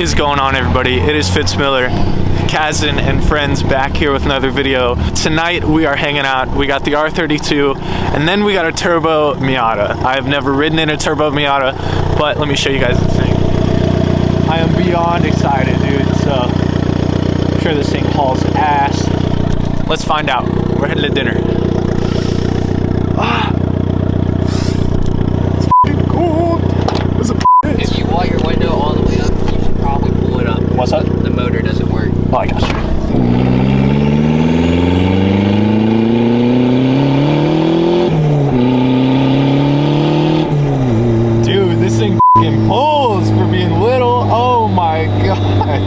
is going on, everybody? It is Fitz Miller, Kazan and friends back here with another video. Tonight we are hanging out. We got the R32 and then we got a turbo Miata. I have never ridden in a turbo Miata, but let me show you guys this thing. I am beyond excited, dude. So I'm sure this thing hauls ass. Let's find out. We're headed to dinner. It's cool. If you want your window all the way up, you should probably pull it up. What's that? The motor doesn't work. Oh, I got you. Dude, this thing f***ing pulls for being little. Oh my god.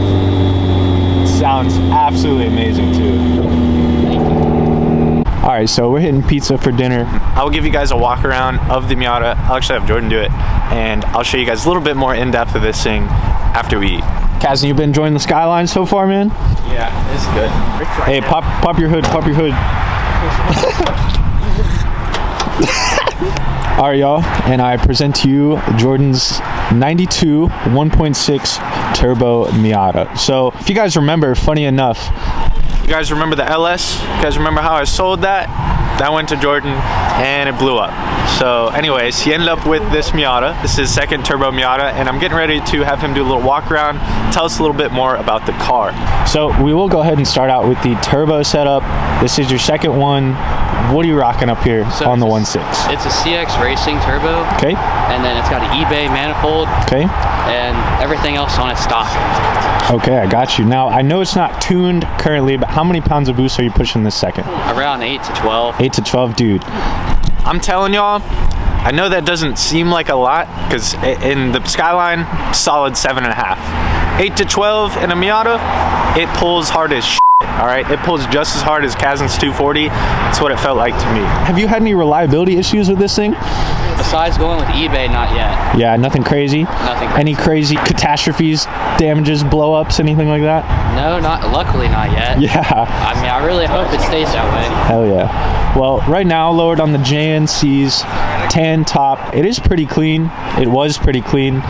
Sounds absolutely amazing too. Alright, so we're hitting pizza for dinner. I'll give you guys a walk around of the Miata. I'll actually have Jordan do it. And I'll show you guys a little bit more in depth of this thing after we eat. Kazan, you been enjoying the skyline so far, man? Yeah, it's good. Hey, pop your hood, pop your hood. All right, y'all, and I present to you Jordan's 92 1.6 turbo Miata. So, if you guys remember, funny enough, you guys remember the LS? You guys remember how I sold that? That went to Jordan, and it blew up. So anyways, he ended up with this Miata. This is his second turbo Miata, and I'm getting ready to have him do a little walk around, tell us a little bit more about the car. So we will go ahead and start out with the turbo setup. This is your second one. What are you rocking up here on the 1.6? It's a CX Racing turbo. Okay. And then it's got an eBay manifold. Okay. And everything else on its stock. Okay, I got you. Now, I know it's not tuned currently, but how many pounds of boost are you pushing this second? Around 8 to 12. 8 to 12, dude. I'm telling y'all, I know that doesn't seem like a lot, because in the Skyline, solid 7.5. 8 to 12 in a Miata, it pulls hard as shit. All right, it pulls just as hard as Kazan's 240. That's what it felt like to me. Have you had any reliability issues with this thing? Besides going with eBay, not yet. Yeah, nothing crazy? Nothing crazy. Any crazy catastrophes, damages, blow-ups, anything like that? No, luckily not yet. Yeah. I mean, I really hope it stays that way. Hell yeah. Well, right now, lowered on the JNC's tan top. It is pretty clean. It was pretty clean.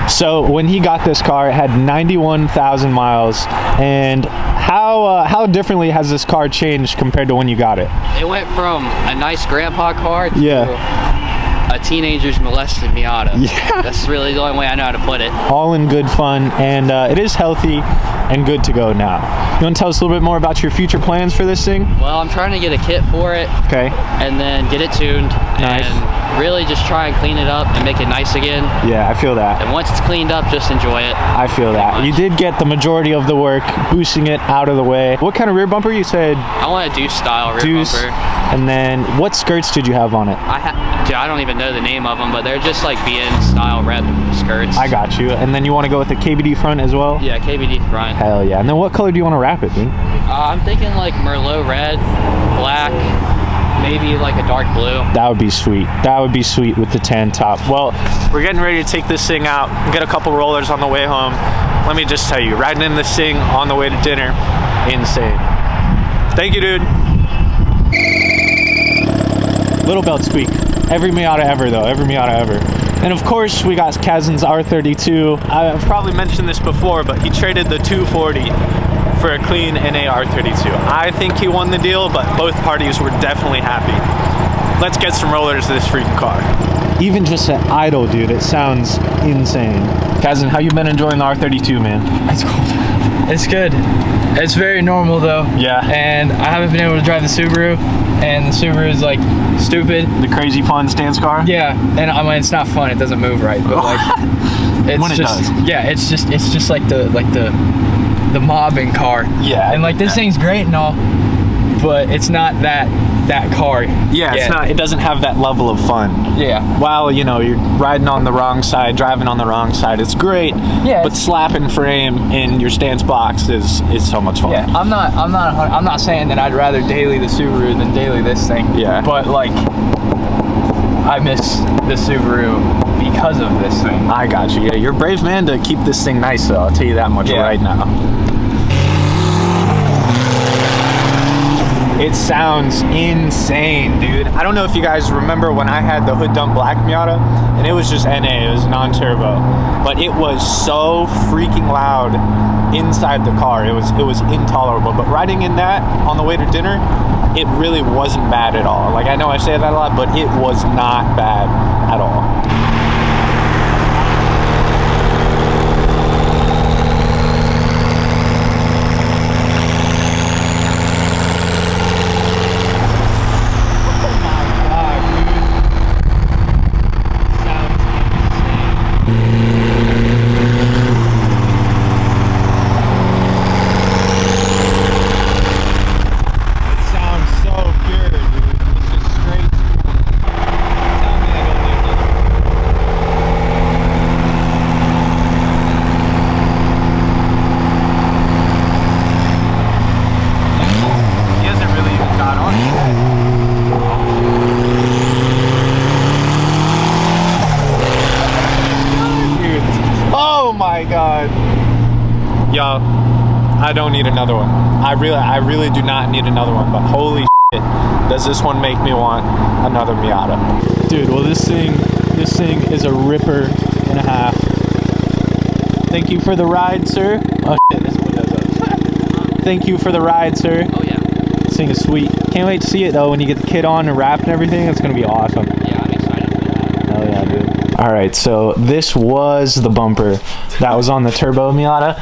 So when he got this car, it had 91,000 miles. And how differently has this car changed compared to when you got it? It went from a nice grandpa car to a teenager's molested Miata. Yeah. That's really the only way I know how to put it. All in good fun, and it is healthy and good to go now. You want to tell us a little bit more about your future plans for this thing? Well, I'm trying to get a kit for it. Okay. And then get it tuned. Nice. And really just try and clean it up and make it nice again. Yeah, I feel that. And once it's cleaned up, just enjoy it. I feel that. You did get the majority of the work, boosting it out of the way. What kind of rear bumper? You said? I want a deuce style rear bumper. And then what skirts did you have on it? Dude, I don't even know the name of them, but they're just like BN style red skirts. I got you. And then you want to go with the KBD front as well? Yeah, KBD front. Hell yeah. And then what color do you want to wrap it, dude? I'm thinking like Merlot red, black, maybe like a dark blue. That would be sweet. That would be sweet with the tan top. Well, we're getting ready to take this thing out and get a couple rollers on the way home. Let me just tell you, riding in this thing on the way to dinner, insane. Thank you, dude. Little belt squeak. Every Miata ever, though. Every Miata ever. And of course, we got Kazan's R32. I've probably mentioned this before, but he traded the 240 for a clean NA R32. I think he won the deal, but both parties were definitely happy. Let's get some rollers to this freaking car. Even just at idle, dude, it sounds insane. Kazan, how you been enjoying the R32, man? It's cool. It's good. It's very normal though. Yeah. And I haven't been able to drive the Subaru, and the Subaru is like stupid. The crazy fun stance car? Yeah. And I mean, it's not fun. It doesn't move right, but like it's when it just does. Yeah, it's just like the mobbing car. Yeah. And like this thing's great and all, but it's not that car. Yeah, it's not. It doesn't have that level of fun. Yeah. While you're riding on the wrong side, driving on the wrong side, it's great. Yeah. But slapping frame in your stance box is so much fun. Yeah. I'm not saying that I'd rather daily the Subaru than daily this thing. Yeah. But like, I miss the Subaru because of this thing. I got you. Yeah, you're a brave man to keep this thing nice, though. I'll tell you that much right now. It sounds insane, dude. I don't know if you guys remember when I had the hood dump black Miata, and it was just NA, it was non-turbo, but it was so freaking loud inside the car. It was intolerable. But riding in that on the way to dinner, it really wasn't bad at all. Like, I know I say that a lot, but it was not bad at all. Yo, I don't need another one. I really do not need another one, but holy shit, does this one make me want another Miata. Dude, well this thing is a ripper and a half. Thank you for the ride, sir. Oh shit, this window's up. Thank you for the ride, sir. Oh yeah. This thing is sweet. Can't wait to see it though when you get the kit on and wrapped and everything. It's gonna be awesome. Yeah, I'm excited for that. Hell yeah, dude. All right, so this was the bumper that was on the turbo Miata.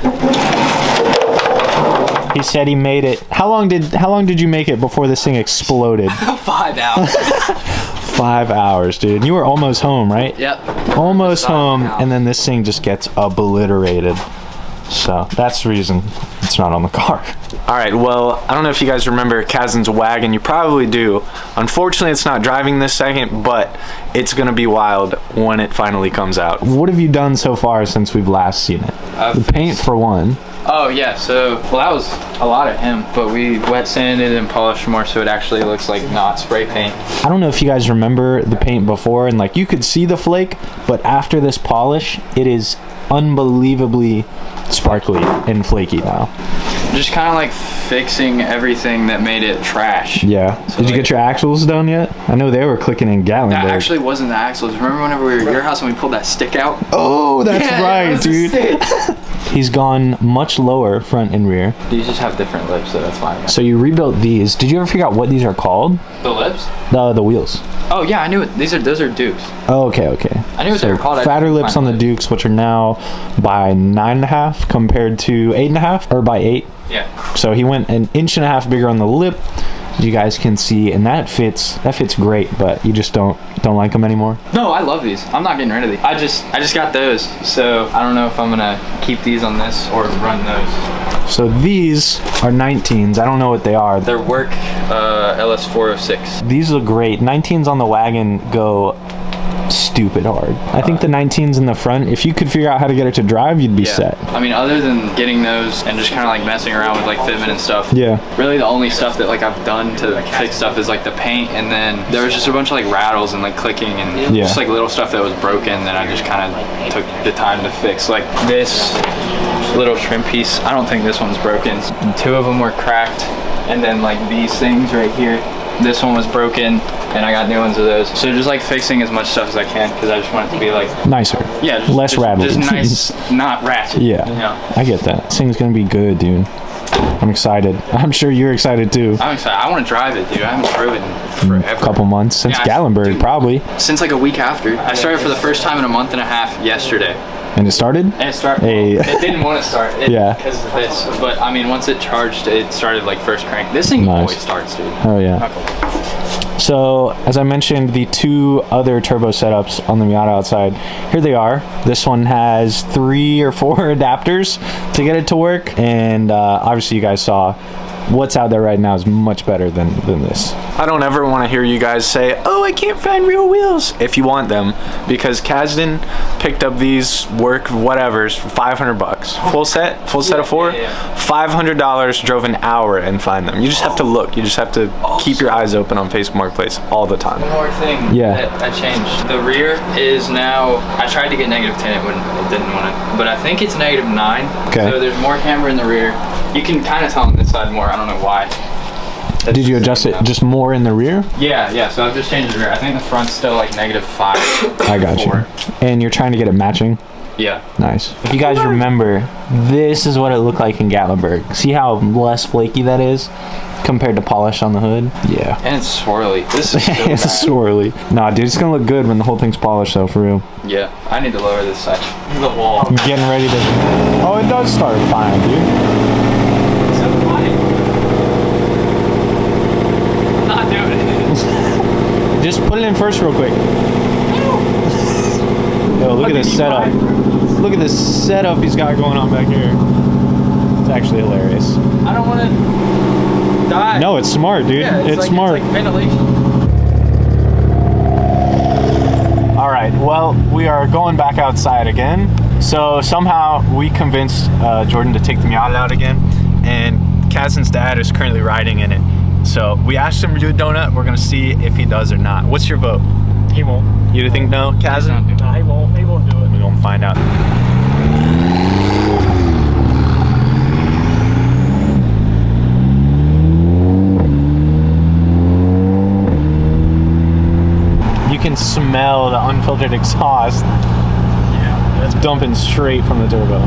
He said he made it. How long did you make it before this thing exploded? 5 hours. 5 hours, dude. You were almost home, right? Yep. Almost home, and then this thing just gets obliterated. So that's the reason it's not on the car. All right, well, I don't know if you guys remember Kazin's wagon. You probably do. Unfortunately, it's not driving this second, but it's gonna be wild when it finally comes out. What have you done so far since we've last seen it? The paint for one. Oh yeah, so well that was a lot of him, but we wet sanded and polished more so it actually looks like not spray paint. I don't know if you guys remember the paint before, and like you could see the flake, but after this polish, it is unbelievably sparkly and flaky now. Just kind of like fixing everything that made it trash. Yeah. So did you get your axles done yet? I know they were clicking in Gatlinburg. That actually wasn't the axles. Remember whenever we were at your house and we pulled that stick out? Oh, that's yeah, right, dude. He's gone much lower front and rear. These just have different lips, so that's fine. So you rebuilt these. Did you ever figure out what these are called? The lips? The wheels. Oh yeah, I knew it. Those are Dukes. Oh, okay. I knew what they were called. Fatter lips on the Dukes, which are now by 9.5 compared to 8.5, or by 8. Yeah. So he went an inch and a half bigger on the lip. You guys can see, and that fits great, but you just don't like them anymore. No, I love these. I'm not getting rid of these. I just got those, so I don't know if I'm gonna keep these on this or run those. So these are 19s. I don't know what they are. They're work LS406. These look great. 19s on the wagon go stupid hard. I think the 19s in the front, if you could figure out how to get it to drive, you'd be set. I mean, other than getting those and just kind of like messing around with like fitment and stuff. Yeah. Really the only stuff that like I've done to fix stuff is like the paint, and then there was just a bunch of like rattles and like clicking and just like little stuff that was broken that I just kind of took the time to fix. Like this little trim piece, I don't think this one's broken. 2 of them were cracked, and then like these things right here, this one was broken, and I got new ones of those. So just like fixing as much stuff as I can, because I just want it to be like nicer. Yeah, less rattly. Just nice, not ratchet. Yeah, you know? I get that. This thing's gonna be good, dude. I'm excited. I'm sure you're excited too. I'm excited. I want to drive it, dude. I haven't driven in forever. A couple months since Gatlinburg, probably. Since like a week after. I started for the first time in a month and a half yesterday. And it started? And it started. Hey. Well, it didn't want to start. Because of this. But I mean, once it charged, it started like first crank. This thing always starts, dude. Oh yeah. So as I mentioned, the 2 other turbo setups on the Miata outside, here they are. This one has 3 or 4 adapters to get it to work, and obviously you guys saw what's out there right now is much better than this. I don't ever want to hear you guys say, oh, I can't find real wheels, if you want them, because Kazdan picked up these work whatevers for 500 bucks. Full set of 4, $500, drove an hour and find them. You just have to look. You just have to keep your eyes open on Facebook Marketplace all the time. One more thing that I changed. The rear is now, I tried to get -10, it didn't want it, but I think it's -9. Okay. So there's more camber in the rear. You can kind of tell on this side more, I don't know why. Did you adjust it just more in the rear? Yeah. So I've just changed the rear. I think the front's still like -5. I got you. And you're trying to get it matching? Yeah. Nice. If you guys remember, this is what it looked like in Gatlinburg. See how less flaky that is compared to polish on the hood? Yeah. And it's swirly. This is so It's swirly. Nah, dude, it's gonna look good when the whole thing's polished though, for real. Yeah. I need to lower this side. The wall. I'm getting ready to... Oh, it does start fine, dude. So quiet. I'm not doing it. Just put it in first real quick. Yo, look at this setup. Look at this setup he's got going on back here. It's actually hilarious. I don't want to die. No, it's smart, dude. Yeah, it's smart. It's like ventilation. All right, well, we are going back outside again. So somehow we convinced Jordan to take the Miata out again, and Kazin's dad is currently riding in it. So we asked him to do a donut. We're gonna see if he does or not. What's your vote? He won't. You think no, Kazin? No, he won't. He won't do it. We're gonna find out. You can smell the unfiltered exhaust. Yeah. It's dumping straight from the turbo.